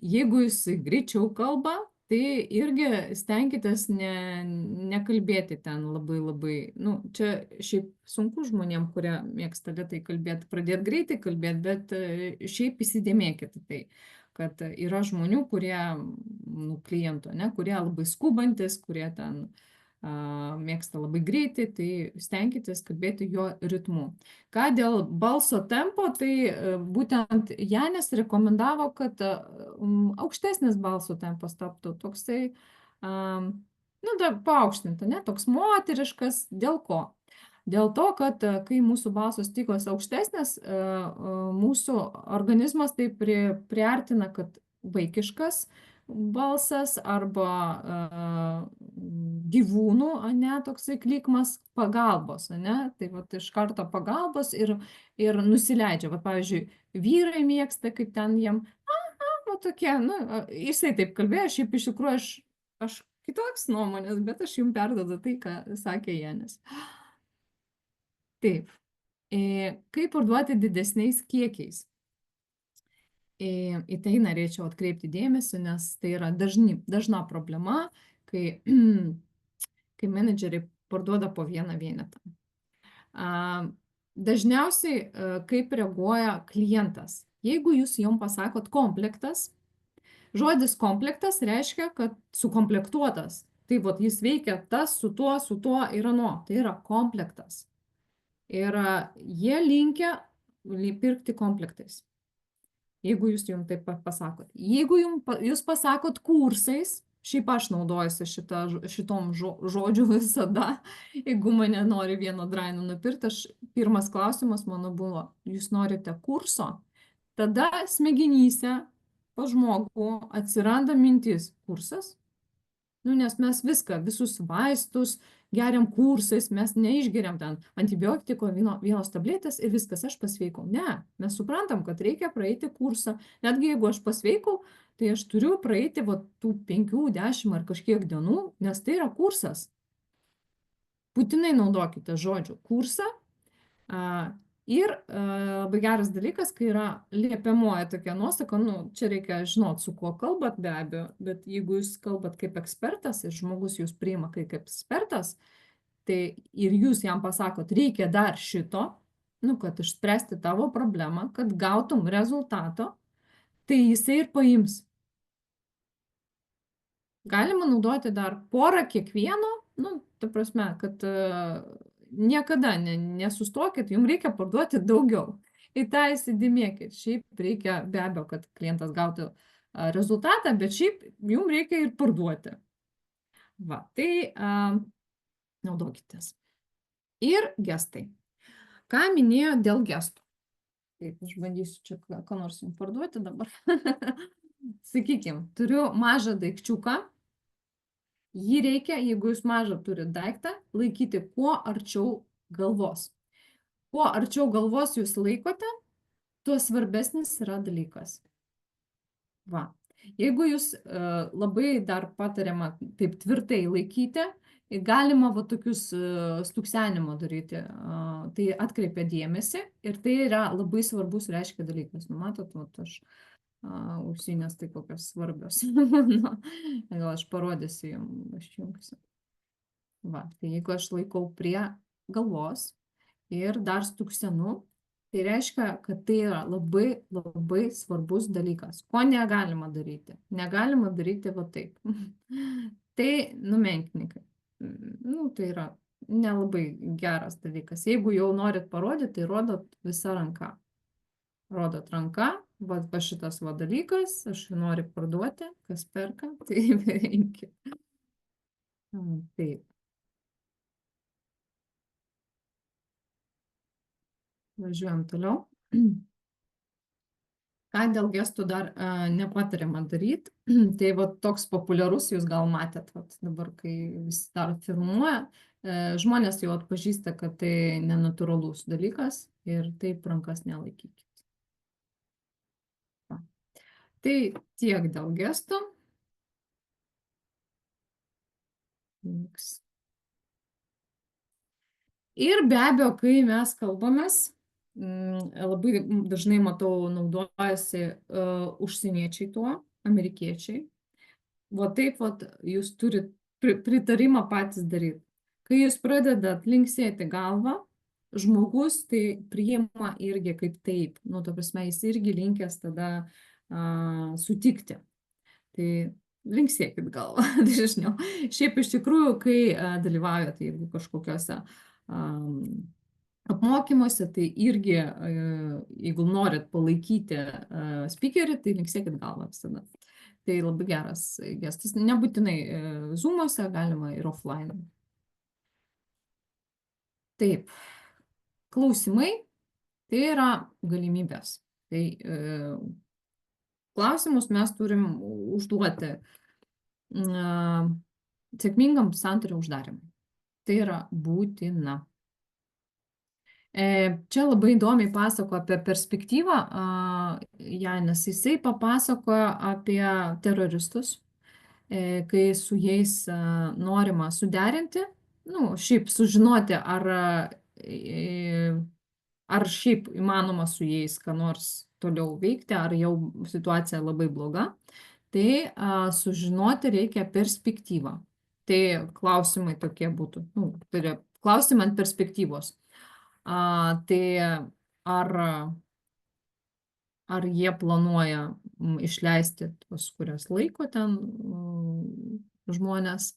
Jeigu jis greičiau kalba, tai irgi stenkitės nekalbėti ten labai, nu, čia šiaip sunku žmonėm, kurie mėgsta lėtai kalbėti, pradėti greitai kalbėti, bet šiaip įsidėmėkite tai, kad yra žmonių, kurie, nu, klientų, ne, kurie labai skubantis, kurie ten mėgsta labai greitai, tai stenkitės kalbėti jo ritmu. Ką dėl balso tempo, tai būtent Janis rekomendavo, kad aukštesnis balso tempas taptų toksai, nu, da, paaukštinta, ne, toks moteriškas. Dėl ko? Dėl to, kad kai mūsų balso stygos aukštesnės, mūsų organizmas tai priartina, kad vaikiškas balsas arba gyvūnų, ane, toksai klykimas pagalbos, ane, tai vat iš karto pagalbos ir nusileidžia. Va, pavyzdžiui, vyrai mėgsta, kaip ten jiem, va tokie, nu, jisai taip kalbėjo, šiaip iš tikrųjų aš kitoks nuomonės, bet aš jums perdodu tai, ką sakė Janis. Taip. Kaip parduoti didesniais kiekiais? Į tai norėčiau atkreipti dėmesį, nes tai yra dažna problema, kai, kai menedžeriai parduoda po vieną vienetą. Dažniausiai, kaip reaguoja klientas. Jeigu jūs jom pasakot komplektas, žodis komplektas reiškia, kad sukomplektuotas. Tai vat jis veikia tas su tuo ir ano. Tai yra komplektas. Ir jie linkia pirkti komplektais. Jeigu jūs jums taip pasakot. Jeigu jūs pasakot kursais, šiaip aš naudojuosi šitom žodžiu visada, jeigu mane nori vieno draino nupirkti, pirmas klausimas mano buvo, jūs norite kurso? Tada smegenyse pas žmogų atsiranda mintis kursas. Nu, nes mes visus vaistus geriam kursais, mes neišgeriam ten antibiotiko vienos tabletės ir viskas, aš pasveikau. Ne, mes suprantam, kad reikia praeiti kursą. Netgi jeigu aš pasveikau, tai aš turiu praeiti va, tų 5, 10 ar kažkiek dienų, nes tai yra kursas. Būtinai naudokite žodžių kursą. Ir labai geras dalykas, kai yra liepiamoji tokia nuosaka, nu, čia reikia žinot, su kuo kalbat be abejo, bet jeigu jūs kalbat kaip ekspertas ir žmogus jūs priima kaip ekspertas, tai ir jūs jam pasakot, reikia dar šito, nu, kad išspręsti tavo problemą, kad gautum rezultato, tai jisai ir paims. Galima naudoti dar porą kiekvieno, nu, ta prasme, kad niekada nesustokit, jums reikia parduoti daugiau. Į tą įsidėmėkit. Šiaip reikia be abejo, kad klientas gautų rezultatą, bet šiaip jums reikia ir parduoti. Va, tai naudokitės. Ir gestai. Ką minėjo dėl gestų? Taip, aš bandysiu čia ką nors jums parduoti dabar. Sakykime, turiu mažą daikčiuką. Jį reikia, jeigu jūs mažą turit daiktą, laikyti kuo arčiau galvos. Kuo arčiau galvos jūs laikote, tuo svarbesnis yra dalykas. Va. Jeigu jūs labai dar patariama taip tvirtai laikyti, galima va tokius stuksenimo daryti. Tai atkreipia dėmesį ir tai yra labai svarbus reiškia dalykas. Nu, matot, va, aš ausinės tai kokios svarbios. Gal aš parodysiu jums, aš jungsiu. Va, tai jeigu aš laikau prie galvos ir dar stuksenu, tai reiškia, kad tai yra labai, labai svarbus dalykas. Ko negalima daryti? Negalima daryti va taip. Tai numenknikai. Nu, tai yra nelabai geras dalykas. Jeigu jau norit parodyti, tai rodot visą ranką. Rodot ranką, va šitas va dalykas, aš noriu parduoti, kas perka, tai reikia. Taip. Važiuojam toliau. Ką dėl gestų dar nepatariama daryti, tai va toks populiarus, jūs gal matėt, va, dabar, kai visi dar filmuoja, žmonės jau atpažįsta, kad tai nenatūralus dalykas ir taip rankas nelaikykit. Va. Tai tiek dėl gestų. Ir be abejo, kai mes kalbamės, labai dažnai matau naudojasi užsieniečiai tuo, amerikiečiai. Va taip, va, jūs turit pritarimą patys daryti. Kai jūs pradedat linksėti galvą, žmogus tai priima irgi kaip taip. Nu, ta prasme, jis irgi linkęs tada sutikti. Tai linksėkit galvą dažniau. Šiaip iš tikrųjų, kai dalyvaujate, jeigu kažkokiuose apmokymuose, tai irgi, jeigu norit palaikyti speakerį, tai linksėkit galvą visada. Tai labai geras gestas. Nebūtinai Zoom'uose, galima ir offline. Taip, klausimai tai yra galimybės. Tai klausimus mes turim užduoti sėkmingam sandorio uždarimui. Tai yra būtina. Čia labai įdomiai pasako apie perspektyvą, Janis, jisai papasakojo apie teroristus, kai su jais norima suderinti, nu, šiaip sužinoti, ar šiaip įmanoma su jais ką nors toliau veikti, ar jau situacija labai bloga, tai sužinoti reikia perspektyvą. Tai klausimai tokie būtų, nu, tai yra klausimai ant perspektyvos. Tai ar jie planuoja išleisti tuos, kurias laiko ten žmonės,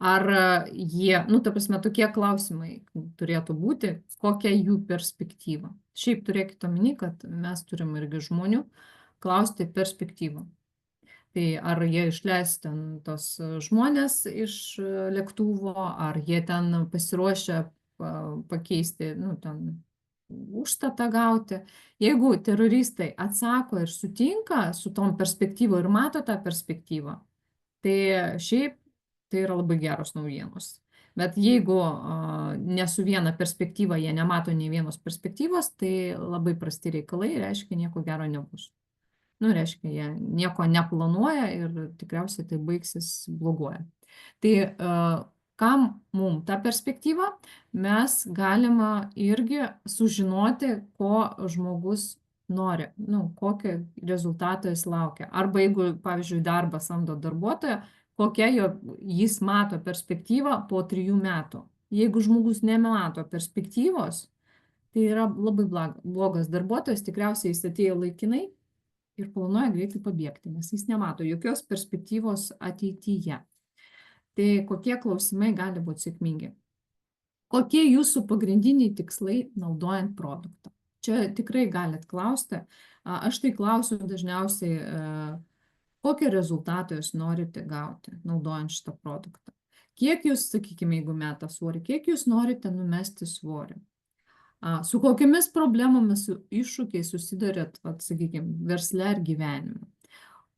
ar jie, nu, ta prasme, tokie klausimai turėtų būti, kokia jų perspektyva. Šiaip turėkite omeny, kad mes turim irgi žmonių klausti perspektyvą. Tai ar jie išleis ten tos žmonės iš lėktuvo, ar jie ten pasiruošę pakeisti, nu, ten užstatą gauti. Jeigu teroristai atsako ir sutinka su tom perspektyvo ir mato tą perspektyvą, tai šiaip tai yra labai geros naujienos. Bet jeigu ne su viena perspektyva jie nemato nei vienos perspektyvos, tai labai prasti reikalai, reiškia, nieko gero nebus. Nu, reiškia, jie nieko neplanuoja ir tikriausiai tai baigsis bloguoja. Tai kam mums ta perspektyva, mes galima irgi sužinoti, ko žmogus nori, nu, kokio rezultato jis laukia. Arba jeigu, pavyzdžiui, darbą samdo darbuotoją, kokia jis mato perspektyvą po 3 metų. Jeigu žmogus nemato perspektyvos, tai yra labai blogas darbuotojas, tikriausiai jis atėjo laikinai ir planuoja greitai pabėgti, nes jis nemato jokios perspektyvos ateityje. Tai kokie klausimai gali būti sėkmingi? Kokie jūsų pagrindiniai tikslai naudojant produktą? Čia tikrai galit klausti. Aš tai klausiu dažniausiai, kokio rezultato jūs norite gauti naudojant šitą produktą. Kiek jūs, sakykime, jeigu meta svorį, kiek jūs norite numesti svorį? Su kokiamis problemomis, iššūkiais susidurėt, sakykime, versle ar gyvenime?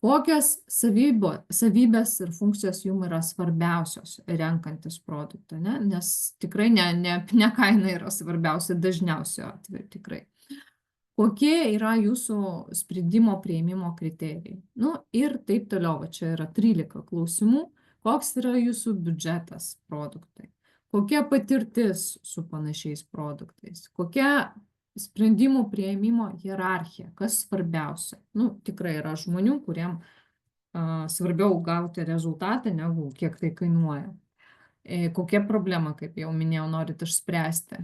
Kokias savybės ir funkcijos jums yra svarbiausios renkantis produktą, ne? Nes tikrai ne kaina yra svarbiausia dažniausiu atveju, tikrai. Kokie yra jūsų sprendimo priėmimo kriterijai? Nu ir taip toliau, va čia yra 13 klausimų. Koks yra jūsų biudžetas produktui? Kokia patirtis su panašiais produktais? Kokia sprendimų priėmimo hierarchija? Kas svarbiausia? Nu, tikrai yra žmonių, kuriem svarbiau gauti rezultatą, negu kiek tai kainuoja. Kokia problema, kaip jau minėjau, norit išspręsti.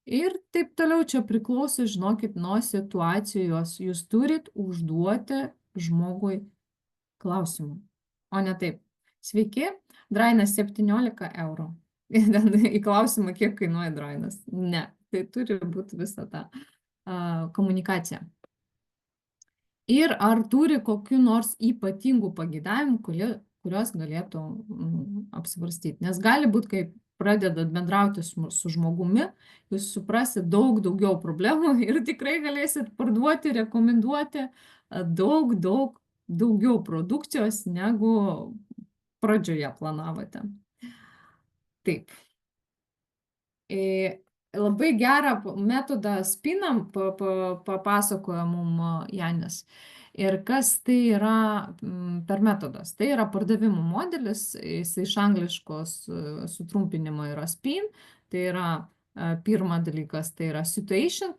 Ir taip toliau čia priklauso, žinokit, nuo situacijos. Jūs turit užduoti žmogui klausimų, o ne taip. Sveiki, drainas 17 eurų. Į klausimą, kiek kainuoja drainas. Ne, tai turi būti visa ta komunikacija. Ir ar turi kokiu nors ypatingų pageidavimų, kurios galėtų apsvarstyti. Nes gali būti, kai pradedat bendrauti su žmogumi, jūs suprasit daug daugiau problemų ir tikrai galėsit parduoti, rekomenduoti daugiau produkcijos, negu pradžioje planavote. Taip. Labai gerą metodą spinam papasakojo mums Janis. Ir kas tai yra per metodas? Tai yra pardavimų modelis, jis iš angliškos sutrumpinimo yra spin. Tai yra pirmas dalykas, tai yra situation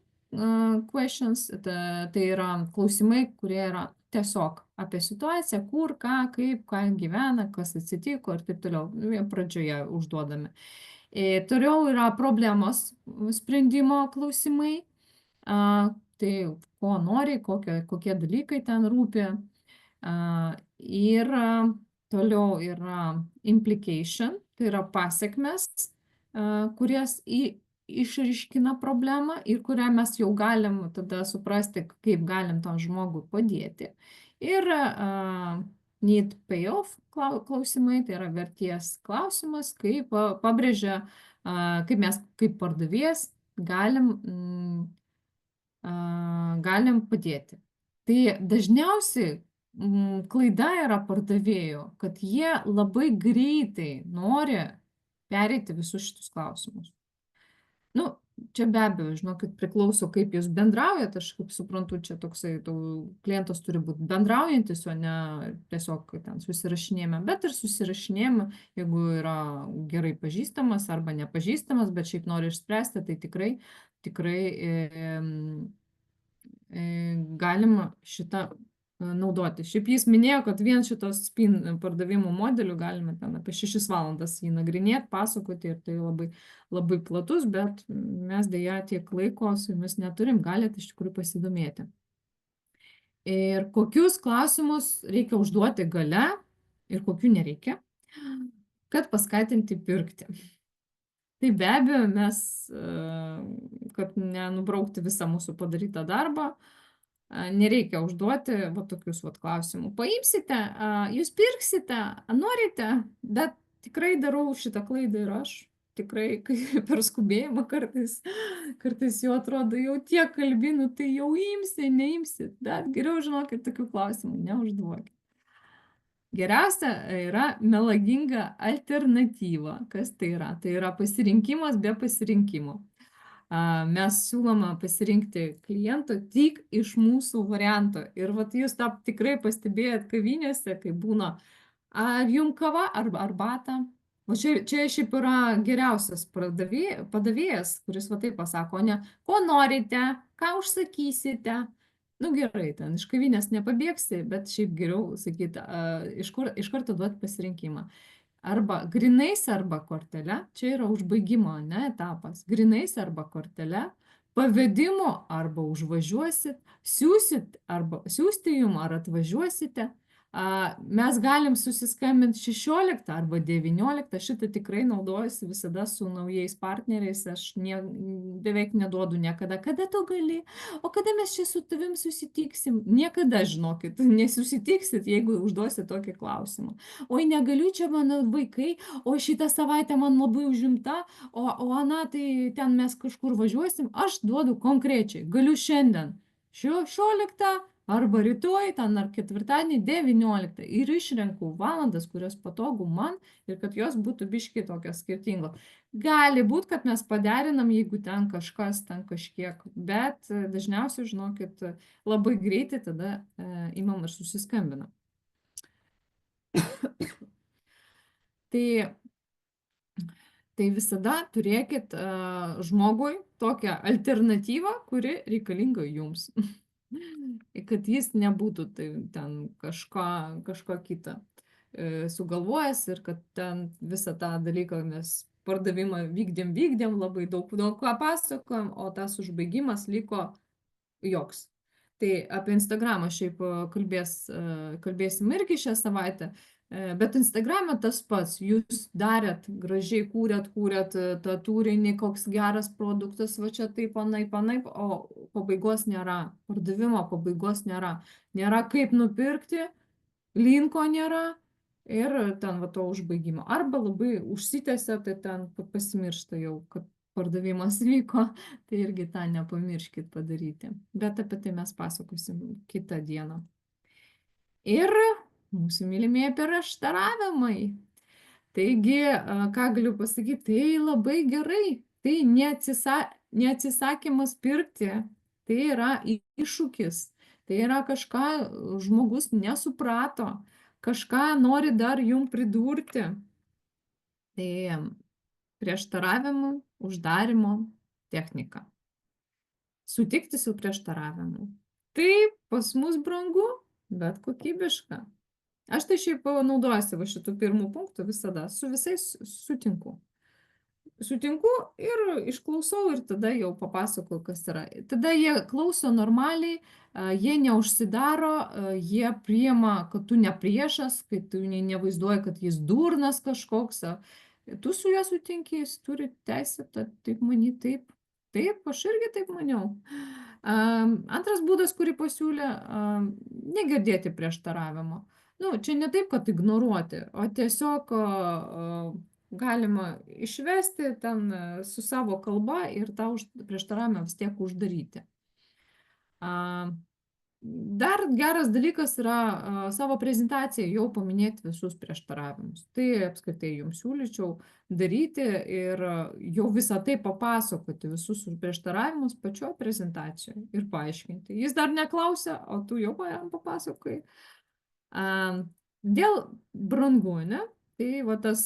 questions, tai yra klausimai, kurie yra tiesiog apie situaciją, kur, ką, kaip, ką gyvena, kas atsitiko ir taip toliau. Pradžioje užduodami. Toliau yra problemos sprendimo klausimai, tai ko nori, kokie dalykai ten rūpi. Ir toliau yra implication, tai yra pasiekmes, kurias išryškina problemą ir kurią mes jau galim tada suprasti, kaip galim tam žmogui padėti. Ir need payoff klausimai, tai yra verties klausimas, kaip pabrėžia, kaip mes kaip pardavėjas galim padėti. Tai dažniausiai klaida yra pardavėjų, kad jie labai greitai nori pereiti visus šitus klausimus. Nu, čia be abejo, žinokit, priklauso, kaip jūs bendraujat, aš kaip suprantu, čia toksai klientas turi būti bendraujantis, o ne tiesiog ten susirašinėjame, bet ir susirašinėjame, jeigu yra gerai pažįstamas arba nepažįstamas, bet šiaip nori išspręsti, tai tikrai galima šitą naudoti. Šiaip jis minėjo, kad vien šitos spin pardavimų modelių galime ten apie 6 valandas jį nagrinėti, pasakoti ir tai labai, labai platus, bet mes dėja tiek laiko su jumis neturim, galite iš tikrųjų pasidomėti. Ir kokius klausimus reikia užduoti gale ir kokių nereikia, kad paskatinti pirkti. Tai be abejo, mes, kad nenubraukti visą mūsų padarytą darbą, nereikia užduoti va tokius va klausimų. Paimsite, jūs pirksite, norite, bet tikrai darau šitą klaidą ir aš. Tikrai per skubėjimą kartais jau atrodo, jau tiek kalbinu, tai jau imsi, neimsi. Bet geriau žinokit, tokių klausimų neužduokit. Geriausia yra melaginga alternatyva. Kas tai yra? Tai yra pasirinkimas be pasirinkimo. Mes siūloma pasirinkti klientą tik iš mūsų varianto. Ir vat jūs tą tikrai pastebėjot kavinėse, kai būna, ar jum kava arba arbata. O čia šiaip yra geriausias padavėjas, kuris va taip pasako, ne, ko norite, ką užsakysite. Nu gerai, ten iš kavinės nepabėgsi, bet šiaip geriau sakyti, iš karto duoti pasirinkimą. Arba grinais arba kortele, čia yra užbaigimo, ne, etapas. Grinais arba kortele, pavedimu arba užvažiuosit, siūsit arba siūsti jum ar atvažiuosite. Mes galim susiskambinti 16 arba 19, šitą tikrai naudojuosi visada su naujais partneriais, aš beveik neduodu niekada, kada tu gali, o kada mes čia su tavim susitiksim, niekada, žinokit, nesusitiksit, jeigu užduosit tokį klausimą. Oi, negaliu, čia mano vaikai, o šitą savaitę man labai užimta, o ana, tai ten mes kažkur važiuosim, aš duodu konkrečiai, galiu šiandien 16 arba rytoj, ten ar ketvirtadienį 19 ir išrenku valandas, kurios patogu man ir kad jos būtų biški tokios skirtingos. Gali būti, kad mes paderinam, jeigu ten kažkas, ten kažkiek, bet dažniausiai, žinokit, labai greitai tada imam ir susiskambinam. Tai visada turėkit žmogui tokią alternatyvą, kuri reikalinga jums. Kad jis nebūtų tai ten kažko kitą sugalvojęs ir kad ten visą tą dalyką mes pardavimą vykdėm, labai daug ką pasakojom, o tas užbaigimas liko joks. Tai apie Instagramą šiaip kalbėsim irgi šią savaitę, bet Instagrame tas pats, jūs darėt, gražiai kūrėt tą turinį, koks geras produktas, va čia taip, anaip, o pabaigos nėra, pardavimo pabaigos nėra. Nėra kaip nupirkti, linko nėra ir ten va to užbaigimo. Arba labai užsitęsia, tai ten pasimiršta jau, kad pardavimas vyko, tai irgi tą nepamirškit padaryti. Bet apie tai mes pasakosim kitą dieną. Ir mūsų mylimieji prieštaravimai. Taigi, ką galiu pasakyti, tai labai gerai. Tai neatsisakymas pirkti, tai yra iššūkis. Tai yra kažką žmogus nesuprato, kažką nori dar jum pridurti. Tai prieštaravimų, uždarimo technika. Sutikti su prieštaravimu. Tai pas mus brangu, bet kokybiška. Aš tai šiaip naudojuosi va šitų pirmų punktų visada, su visais sutinku. sutinku ir išklausau ir tada jau papasakoju, kas yra. Tada jie klauso normaliai, jie neužsidaro, jie priima, kad tu ne priešas, kad tu nevaizduoji, kad jis durnas kažkoks. Tu su juo sutinki, jis turi teisę taip manyti, taip. Taip, aš irgi taip maniau. Antras būdas, kurį pasiūlė, negirdėti prieštaravimo. Nu, čia ne taip, kad ignoruoti, o tiesiog galima išvesti ten su savo kalba ir tą prieštaravimą vis tiek uždaryti. Dar geras dalykas yra savo prezentaciją jau paminėti visus prieštaravimus. Tai apskritai jums siūlyčiau daryti ir jau visą tai papasakoti, visus prieštaravimus pačioje prezentacijoje ir paaiškinti. Jis dar neklausė, o tu jau jam papasakai. Dėl brangu, ne? Tai va tas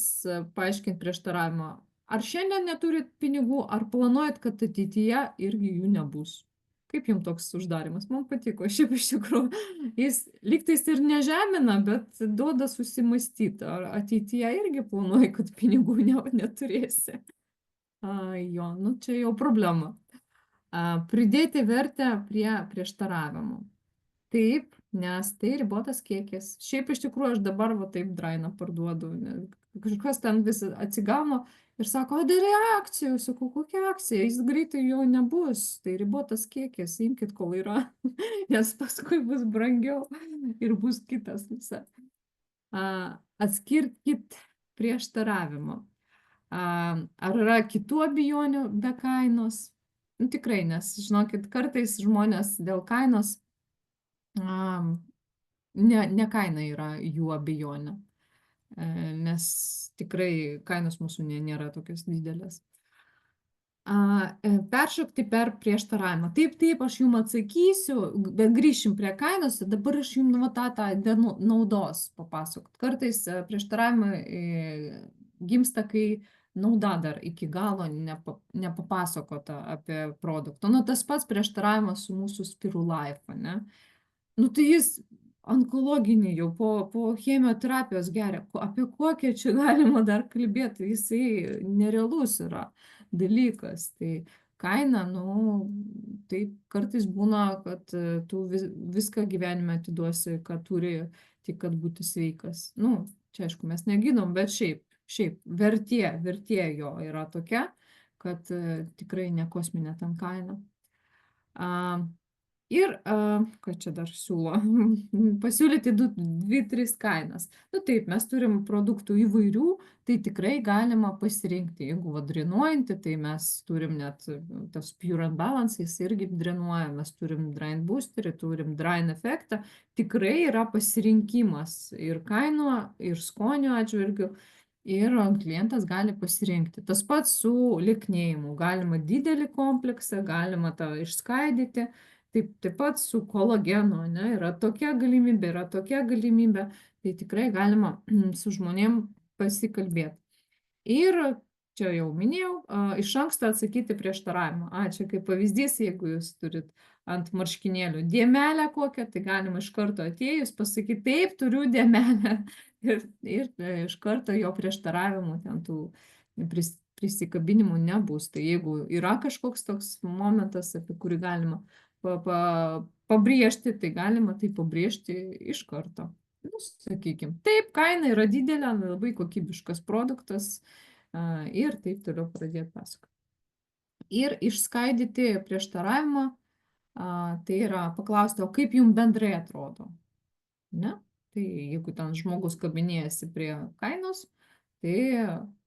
paaiškinti prieštaravimą. Ar šiandien neturit pinigų, ar planuojat, kad ateityje irgi jų nebus? Kaip jums toks uždarimas? Man patiko, šiaip iš tikrųjų. Jis lygtais ir nežemina, bet duoda susimastyti. Ar ateityje irgi planuoji, kad pinigų neturėsi? Jo, nu čia jau problema. Pridėti vertę prie prieštaravimo. Taip, nes tai ribotas kiekis. Šiaip iš tikrųjų aš dabar va taip drainą parduodu. Kažkas ten vis atsigauna ir sako, o darė akcijų. Sakau, kokia akcija? Jis greitai jo nebus. Tai ribotas kiekis, imkit, kol yra. Nes paskui bus brangiau ir bus kitas visa. Atskirkit prieštaravimo. Ar yra kitų abejonių be kainos? Nu, tikrai, nes, žinokit, kartais žmonės dėl kainos ne kaina yra jų abejonė, nes tikrai kainos mūsų nėra tokios didelės. Peršokti per prieštaravimą. Taip, aš jums atsakysiu, bet grįšim prie kainos, dabar aš jums tą naudos papasakot. Kartais prieštaravimai gimsta, kai nauda dar iki galo nepapasakota apie produktą. Nu, tas pats prieštaravimas su mūsų Spirulife, ne? Nu, tai jis onkologinį jau po chemioterapijos geria. Apie kokią čia galima dar kalbėti? Jisai nerealus yra dalykas. Tai kaina, nu, tai kartais būna, kad tu viską gyvenime atiduosi, ką turi, tik kad būti sveikas. Nu, čia aišku, mes negydom, bet šiaip vertė jo yra tokia, kad tikrai ne kosminė ten kaina. Ir, ką čia dar siūlo, pasiūlyti 2-3 kainas. Nu taip, mes turim produktų įvairių, tai tikrai galima pasirinkti. Jeigu drenuojantį, tai mes turim net tas Pure and Balance, jis irgi drenuoja, mes turim Drain Boosterį, turim Drain efektą. Tikrai yra pasirinkimas ir kaino, ir skonio atžvilgių. Ir klientas gali pasirinkti. Tas pats su lieknėjimu. Galima didelį kompleksą, galima tą išskaidyti. Taip pat su kolagenu, ne, yra tokia galimybė, tai tikrai galima su žmonėm pasikalbėti. Ir čia jau minėjau, iš anksto atsakyti prieštaravimą. Čia kaip pavyzdys, jeigu jūs turit ant marškinėlių dėmelę kokią, tai galima iš karto atėjus pasakyti, taip, turiu dėmelę. Ir iš karto jo prieštaravimų ten tų prisikabinimų nebus. Tai jeigu yra kažkoks toks momentas, apie kurį galima pabrėžti, tai galima tai pabrėžti iš karto. Nu, sakykime, taip, kaina yra didelė, labai kokybiškas produktas ir taip toliau pradėti pasakoti. Ir išskaidyti prieštaravimą, tai yra paklausti, o kaip jums bendrai atrodo? Ne? Tai jeigu ten žmogus kabinėjasi prie kainos, tai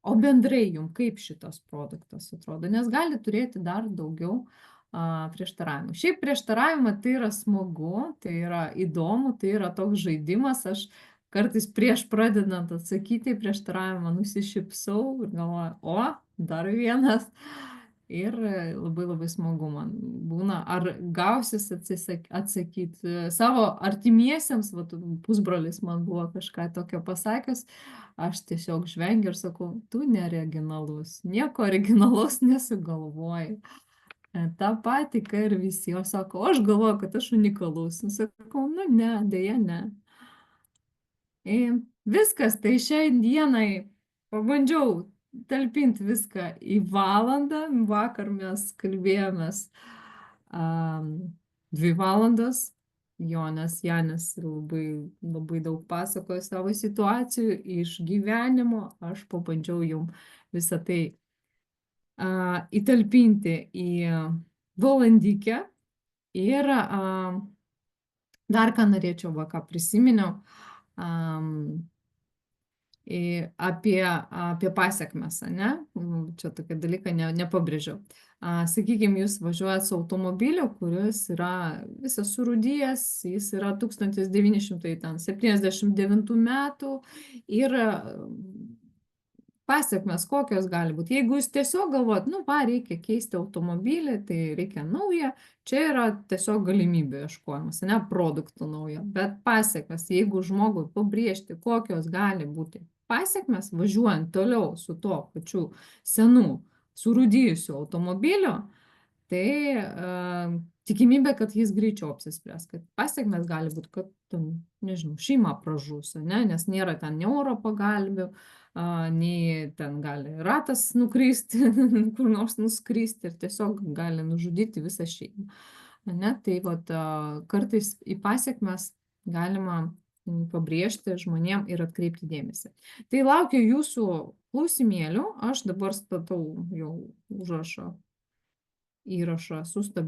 o bendrai jums kaip šitas produktas atrodo, nes gali turėti dar daugiau prieštaravimų. Šiaip prieštaravimą tai yra smagu, tai yra įdomu, tai yra toks žaidimas. Aš kartais prieš pradedant atsakyti prieštaravimą nusišypsau ir galvoju, o, dar vienas. Ir labai smagu man būna, ar gausis atsakyti savo artimiesiems, pusbrolis man buvo kažką tokio pasakęs, aš tiesiog žvengiu ir sakau, tu neoriginalus, nieko originalaus nesugalvoji. Ta pati, ką ir visi, o sako, aš galvoju, kad aš unikalus. Sakau, nu ne, dėja ne. Viskas, tai šiai dienai pabandžiau talpinti viską į valandą. Vakar mes kalbėjomės 2 valandas. Jonas Janis labai, labai daug pasakojo savo situacijų iš gyvenimo. Aš pabandžiau jum visą tai įtalpinti į valandikę. Ir dar ką norėčiau, ką prisiminiau, apie pasekmes, ane? Čia tokį dalyką nepabrėžiau. Sakykime, jūs važiuojat su automobiliu, kuris yra visas surūdijęs, jis yra 1979 metų ir pasekmes kokios gali būti. Jeigu jūs tiesiog galvojat, nu va, reikia keisti automobilį, tai reikia naują, čia yra tiesiog galimybių ieškojimas, ne produktų naujo. Bet pasekmes, jeigu žmogui pabrėžti, kokios gali būti pasekmes, važiuojant toliau su to pačiu senu, surūdijusiu automobiliu, tai tikimybė, kad jis greičiau apsispręs, kad pasekmes gali būti, kad, nežinau, šeima pražus, ne? Nes nėra ten nei oro pagalbių, nei ten gali ratas nukristi, kur nors nuskristi ir tiesiog gali nužudyti visą šeimą. Ne? Tai vat, kartais į pasekmes galima pabrėžti žmonėm ir atkreipti dėmesį. Tai laukiu jūsų klausimėlių. Aš dabar statau jau įrašą sustabdyti.